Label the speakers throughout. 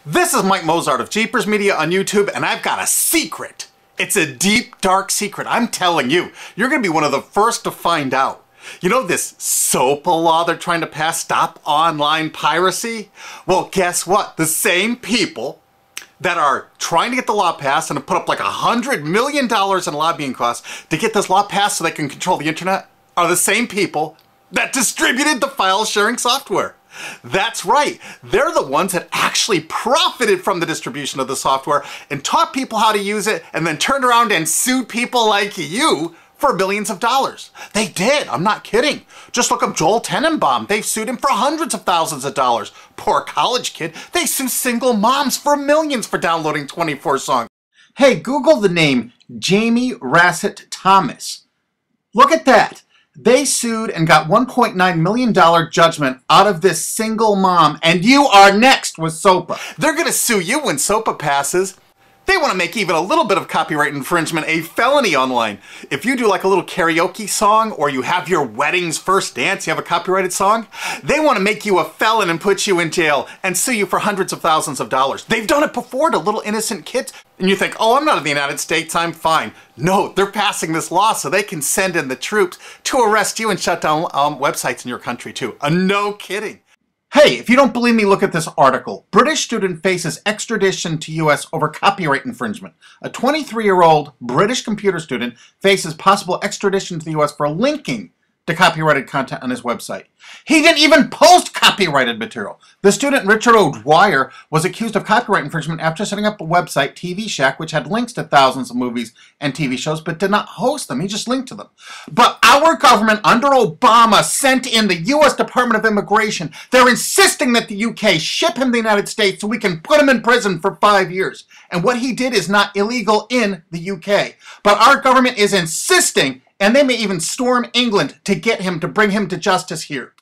Speaker 1: This is Mike Mozart of Jeepers Media on YouTube, and I've got a secret. It's a deep, dark secret. I'm telling you, you're going to be one of the first to find out. You know this SOPA law they're trying to pass, Stop Online Piracy? Well, guess what? The same people that are trying to get the law passed and have put up like $100 million in lobbying costs to get this law passed so they can control the internet are the same people that distributed the file sharing software. That's right. They're the ones that actually profited from the distribution of the software and taught people how to use it and then turned around and sued people like you for billions of dollars. They did. I'm not kidding. Just look up Joel Tenenbaum. They've sued him for hundreds of thousands of dollars. Poor college kid. They sue single moms for millions for downloading 24 songs. Hey, Google the name Jamie Rasset Thomas. Look at that. They sued and got $1.9 million judgment out of this single mom, and you are next with SOPA. They're going to sue you when SOPA passes. They want to make even a little bit of copyright infringement a felony online. If you do like a little karaoke song, or you have your wedding's first dance, you have a copyrighted song, they want to make you a felon and put you in jail and sue you for hundreds of thousands of dollars. They've done it before to little innocent kids. And you think, oh, I'm not in the United States, I'm fine. No, they're passing this law so they can send in the troops to arrest you and shut down websites in your country too. No kidding. Hey, if you don't believe me, look at this article. British student faces extradition to US over copyright infringement. A 23-year-old British computer student faces possible extradition to the US for linking to copyrighted content on his website. He didn't even post copyrighted material. The student, Richard O'Dwyer, was accused of copyright infringement after setting up a website, TV Shack, which had links to thousands of movies and TV shows, but did not host them. He just linked to them. But our government, under Obama, sent in the U.S. Department of Immigration. They're insisting that the UK ship him to the United States so we can put him in prison for 5 years. And what he did is not illegal in the UK. But our government is insisting, and they may even storm England to get him, to bring him to justice here.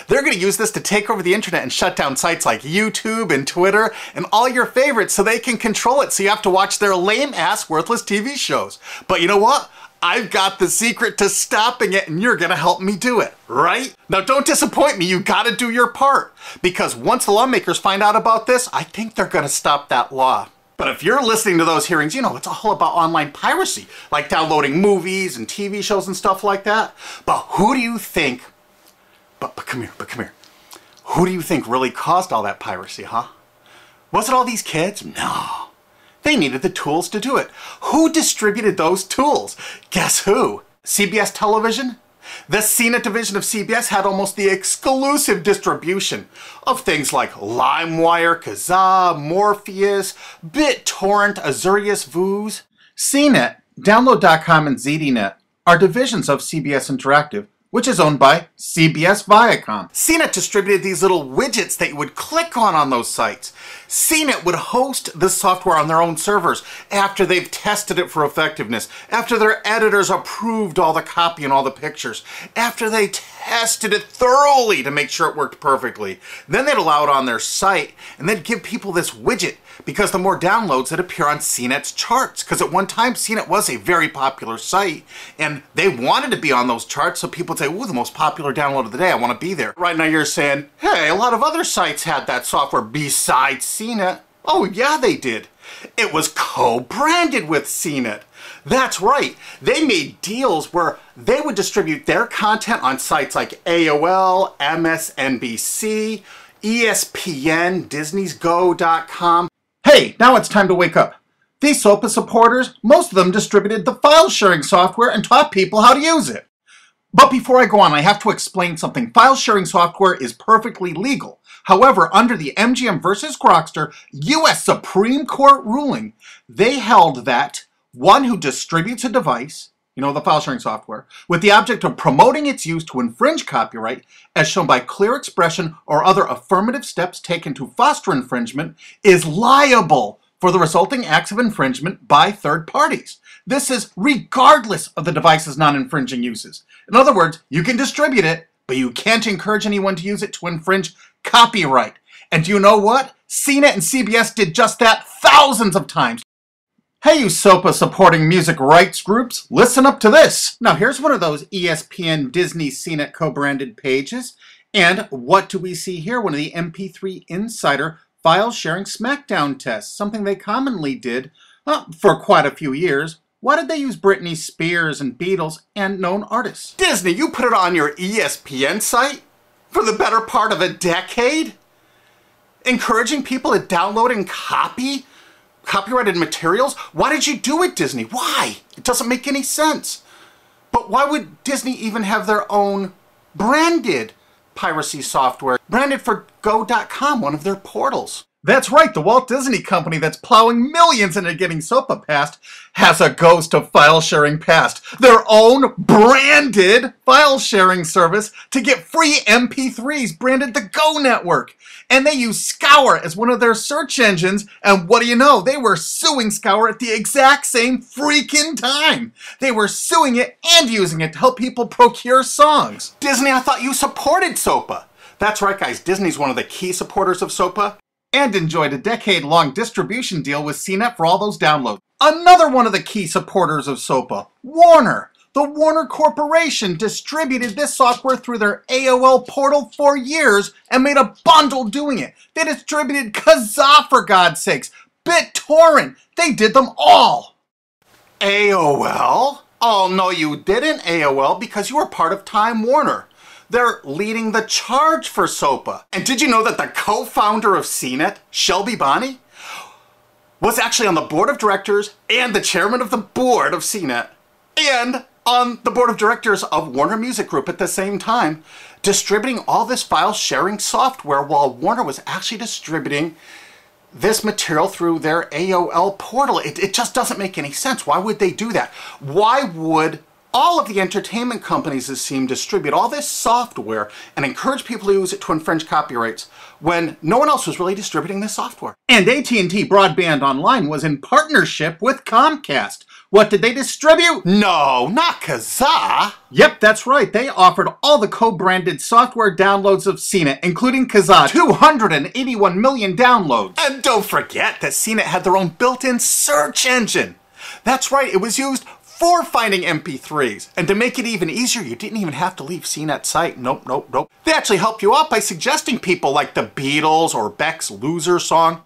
Speaker 1: They're going to use this to take over the internet and shut down sites like YouTube and Twitter and all your favorites so they can control it, so you have to watch their lame-ass, worthless TV shows. But you know what? I've got the secret to stopping it, and you're going to help me do it, right? Now, don't disappoint me. You got to do your part. Because once the lawmakers find out about this, I think they're going to stop that law. But if you're listening to those hearings, you know, it's all about online piracy, like downloading movies and TV shows and stuff like that. But who do you think, but come here. Who do you think really caused all that piracy, huh? Was it all these kids? No. They needed the tools to do it. Who distributed those tools? Guess who? CBS Television? The CNET division of CBS had almost the exclusive distribution of things like LimeWire, Kazaa, Morpheus, BitTorrent, Azurius, Vooz. CNET, Download.com, and ZDNet are divisions of CBS Interactive, which is owned by CBS Viacom. CNET distributed these little widgets that you would click on those sites. CNET would host the software on their own servers after they've tested it for effectiveness, after their editors approved all the copy and all the pictures, after they tested it thoroughly to make sure it worked perfectly. Then they'd allow it on their site, and they'd give people this widget, because the more downloads that appear on CNET's charts. Because at one time, CNET was a very popular site, and they wanted to be on those charts, so people would say, ooh, the most popular download of the day, I want to be there. Right now you're saying, hey, a lot of other sites had that software besides CNET. Oh, yeah, they did. It was co-branded with CNET. That's right. They made deals where they would distribute their content on sites like AOL, MSNBC, ESPN, Disney'sGo.com. Hey, now it's time to wake up. These SOPA supporters, most of them distributed the file sharing software and taught people how to use it. But before I go on, I have to explain something. File sharing software is perfectly legal. However, under the MGM versus Grokster U.S. Supreme Court ruling, they held that one who distributes a device, you know, the file sharing software, with the object of promoting its use to infringe copyright, as shown by clear expression or other affirmative steps taken to foster infringement, is liable for the resulting acts of infringement by third parties. This is regardless of the device's non-infringing uses. In other words, you can distribute it, but you can't encourage anyone to use it to infringe copyright. And do you know what? CNET and CBS did just that thousands of times. Hey, you SOPA supporting music rights groups, listen up to this. Now here's one of those ESPN, Disney, CNET co-branded pages. And what do we see here? One of the MP3 Insider
Speaker 2: file sharing SmackDown tests, something they commonly did for quite a few years. Why did they use Britney Spears and Beatles and known artists?
Speaker 1: Disney, you put it on your ESPN site for the better part of a decade? Encouraging people to download and copy copyrighted materials? Why did you do it, Disney? Why? It doesn't make any sense. But why would Disney even have their own branded piracy software, branded for Go.com, one of their portals?
Speaker 2: That's right, the Walt Disney Company that's plowing millions into getting SOPA passed has a ghost of file sharing past. Their own branded file sharing service to get free MP3s branded the Go Network. And they use Scour as one of their search engines, and what do you know? They were suing Scour at the exact same freaking time. They were suing it and using it to help people procure songs.
Speaker 1: Disney, I thought you supported SOPA. That's right, guys, Disney's one of the key supporters of SOPA.
Speaker 2: And enjoyed a decade-long distribution deal with CNET for all those downloads. Another one of the key supporters of SOPA, Warner. The Warner Corporation distributed this software through their AOL portal for years and made a bundle doing it. They distributed Kazaa, for God's sakes, BitTorrent. They did them all.
Speaker 1: AOL? Oh, no, you didn't, AOL, because you were part of Time Warner. They're leading the charge for SOPA. And did you know that the co-founder of CNET, Shelby Bonney, was actually on the board of directors and the chairman of the board of CNET and on the board of directors of Warner Music Group at the same time, distributing all this file sharing software while Warner was actually distributing this material through their AOL portal. It just doesn't make any sense. Why would they do that? Why would all of the entertainment companies, it seemed, distribute all this software and encourage people to use it to infringe copyrights when no one else was really distributing this software?
Speaker 2: And AT&T Broadband Online was in partnership with Comcast. What did they distribute?
Speaker 1: No, not Kazaa.
Speaker 2: Yep, that's right. They offered all the co-branded software downloads of CNET, including Kazaa, 281 million downloads.
Speaker 1: And don't forget that CNET had their own built-in search engine. That's right, it was used for finding MP3s. And to make it even easier, you didn't even have to leave CNET's site. Nope. They actually help you out by suggesting people like the Beatles or Beck's Loser song.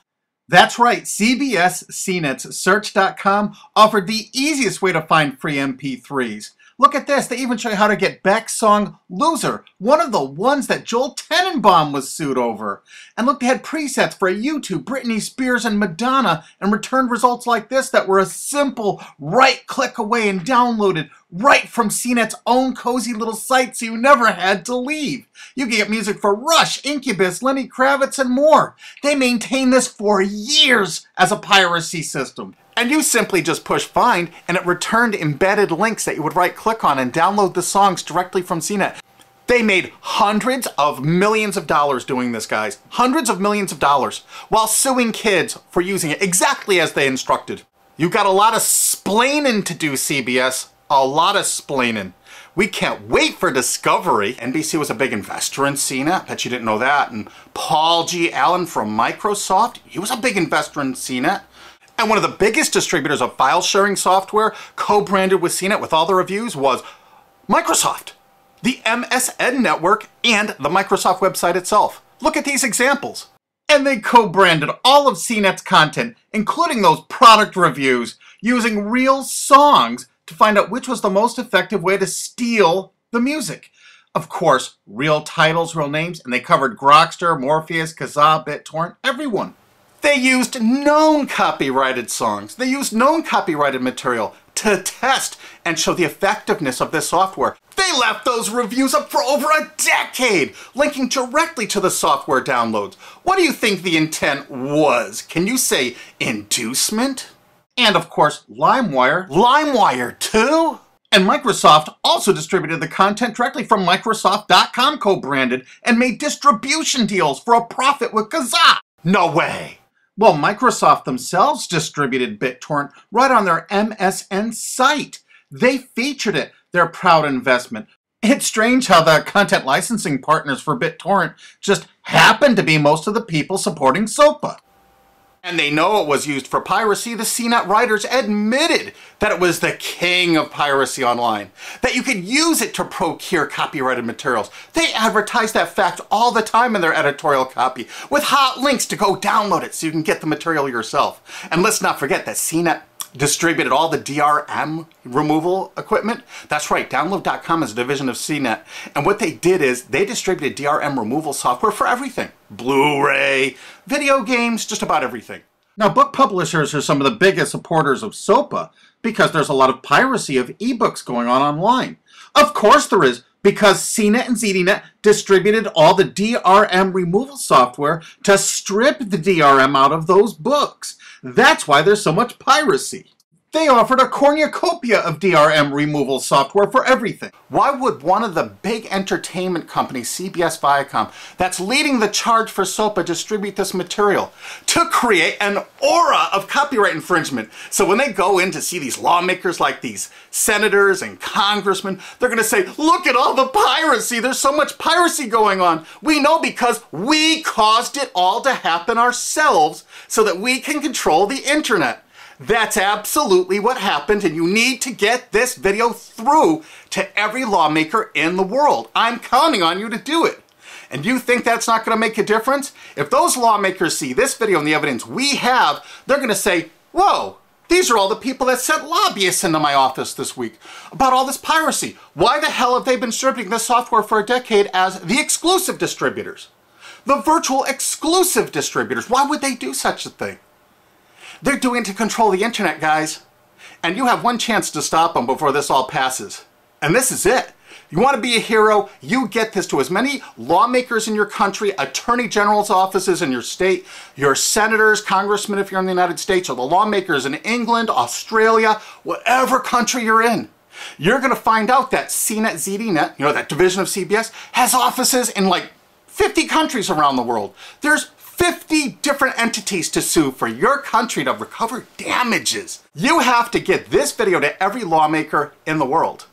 Speaker 2: That's right, CBS CNET's Search.com offered the easiest way to find free MP3s. Look at this, they even show you how to get Beck's song Loser, one of the ones that Joel Tenenbaum was sued over. And look, they had presets for YouTube, Britney Spears, and Madonna, and returned results like this that were a simple right-click away and downloaded right from CNET's own cozy little site, so you never had to leave. You can get music for Rush, Incubus, Lenny Kravitz, and more. They maintained this for years as a piracy system.
Speaker 1: And you simply just push find, and it returned embedded links that you would right-click on and download the songs directly from CNET. They made hundreds of millions of dollars doing this, guys. Hundreds of millions of dollars, while suing kids for using it exactly as they instructed. You got a lot of splaining to do, CBS. A lot of splaining. We can't wait for Discovery. NBC was a big investor in CNET. Bet you didn't know that. And Paul G. Allen from Microsoft, he was a big investor in CNET. And one of the biggest distributors of file sharing software co-branded with CNET with all the reviews was Microsoft, the MSN network, and the Microsoft website itself. Look at these examples.
Speaker 2: And they co-branded all of CNET's content, including those product reviews, using real songs to find out which was the most effective way to steal the music. Of course, real titles, real names, and they covered Grokster, Morpheus, Kazaa, BitTorrent, everyone.
Speaker 1: They used known copyrighted songs. They used known copyrighted material to test and show the effectiveness of this software. They left those reviews up for over a decade, linking directly to the software downloads. What do you think the intent was? Can you say inducement?
Speaker 2: And of course, LimeWire.
Speaker 1: LimeWire too?
Speaker 2: And Microsoft also distributed the content directly from Microsoft.com co-branded and made distribution deals for a profit with Kazaa.
Speaker 1: No way.
Speaker 2: Well, Microsoft themselves distributed BitTorrent right on their MSN site. They featured it, their proud investment. It's strange how the content licensing partners for BitTorrent just happen to be most of the people supporting SOPA.
Speaker 1: And they know it was used for piracy. The CNET writers admitted that it was the king of piracy online, that you could use it to procure copyrighted materials. They advertise that fact all the time in their editorial copy with hot links to go download it so you can get the material yourself. And let's not forget that CNET distributed all the DRM removal equipment. That's right, Download.com is a division of CNET. And what they did is they distributed DRM removal software for everything. Blu-ray, video games, just about everything.
Speaker 2: Now, book publishers are some of the biggest supporters of SOPA because there's a lot of piracy of ebooks going on online. Of course there is, because CNET and ZDNet distributed all the DRM removal software to strip the DRM out of those books. That's why there's so much piracy. They offered a cornucopia of DRM removal software for everything.
Speaker 1: Why would one of the big entertainment companies, CBS Viacom, that's leading the charge for SOPA, distribute this material? To create an aura of copyright infringement. So when they go in to see these lawmakers like these senators and congressmen, they're going to say, look at all the piracy. There's so much piracy going on. We know because we caused it all to happen ourselves so that we can control the internet. That's absolutely what happened, and you need to get this video through to every lawmaker in the world. I'm counting on you to do it. And you think that's not going to make a difference? If those lawmakers see this video and the evidence we have, they're going to say, whoa, these are all the people that sent lobbyists into my office this week about all this piracy. Why the hell have they been distributing this software for a decade as the exclusive distributors? The virtual exclusive distributors. Why would they do such a thing? They're doing it to control the internet, guys. And you have one chance to stop them before this all passes. And this is it. You want to be a hero, you get this to as many lawmakers in your country, attorney general's offices in your state, your senators, congressmen if you're in the United States, or the lawmakers in England, Australia, whatever country you're in. You're going to find out that CNET, ZDNet, you know, that division of CBS, has offices in like 50 countries around the world. There's 50 different entities to sue for your country to recover damages. You have to get this video to every lawmaker in the world,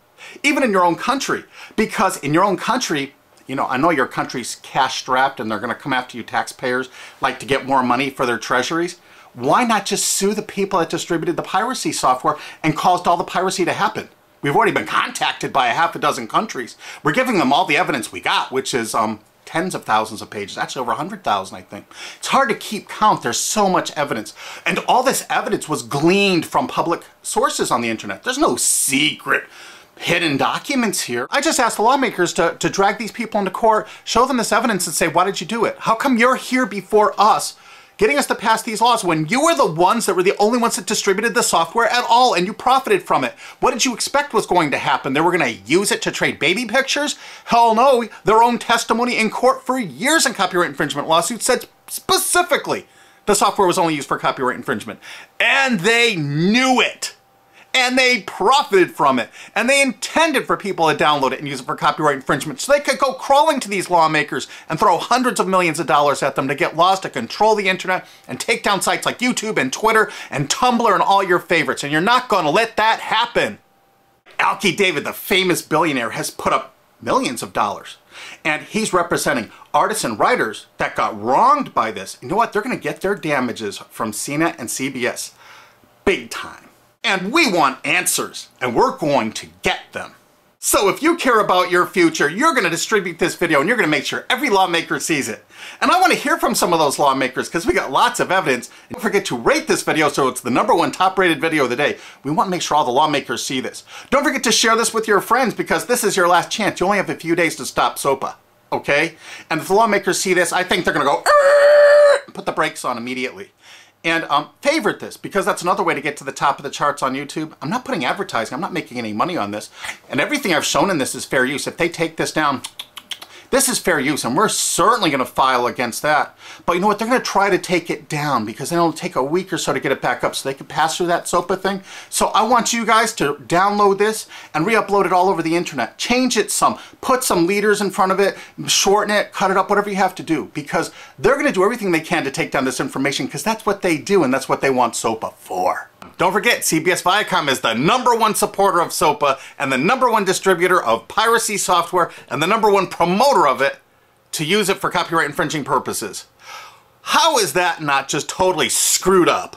Speaker 1: even in your own country, because in your own country, you know, I know your country's cash strapped and they're going to come after you taxpayers like to get more money for their treasuries. Why not just sue the people that distributed the piracy software and caused all the piracy to happen? We've already been contacted by a half a dozen countries. We're giving them all the evidence we got, which is tens of thousands of pages, actually over 100,000, I think. It's hard to keep count. There's so much evidence. And all this evidence was gleaned from public sources on the internet. There's no secret hidden documents here. I just asked the lawmakers to drag these people into court, show them this evidence and say, why did you do it? How come you're here before us getting us to pass these laws when you were the ones that were the only ones that distributed the software at all and you profited from it? What did you expect was going to happen? They were going to use it to trade baby pictures? Hell no. Their own testimony in court for years in copyright infringement lawsuits said specifically the software was only used for copyright infringement. And they knew it. And they profited from it. And they intended for people to download it and use it for copyright infringement so they could go crawling to these lawmakers and throw hundreds of millions of dollars at them to get laws to control the internet and take down sites like YouTube and Twitter and Tumblr and all your favorites. And you're not going to let that happen. Alki David, the famous billionaire, has put up millions of dollars. And he's representing artists and writers that got wronged by this. You know what? They're going to get their damages from CNET and CBS. Big time. And we want answers, and we're going to get them. So if you care about your future, you're going to distribute this video and you're going to make sure every lawmaker sees it. And I want to hear from some of those lawmakers because we got lots of evidence. And don't forget to rate this video so it's the #1 top rated video of the day. We want to make sure all the lawmakers see this. Don't forget to share this with your friends because this is your last chance. You only have a few days to stop SOPA, okay? And if the lawmakers see this, I think they're going to go, put the brakes on immediately. And favorite this, because that's another way to get to the top of the charts on YouTube. I'm not putting advertising. I'm not making any money on this. And everything I've shown in this is fair use. If they take this down, this is fair use, and we're certainly going to file against that. But you know what? They're going to try to take it down because it'll take a week or so to get it back up so they can pass through that SOPA thing. So I want you guys to download this and re-upload it all over the internet. Change it some. Put some leaders in front of it. Shorten it. Cut it up. Whatever you have to do. Because they're going to do everything they can to take down this information because that's what they do and that's what they want SOPA for. Don't forget, CBS Viacom is the #1 supporter of SOPA and the #1 distributor of piracy software and the #1 promoter of it to use it for copyright infringing purposes. How is that not just totally screwed up?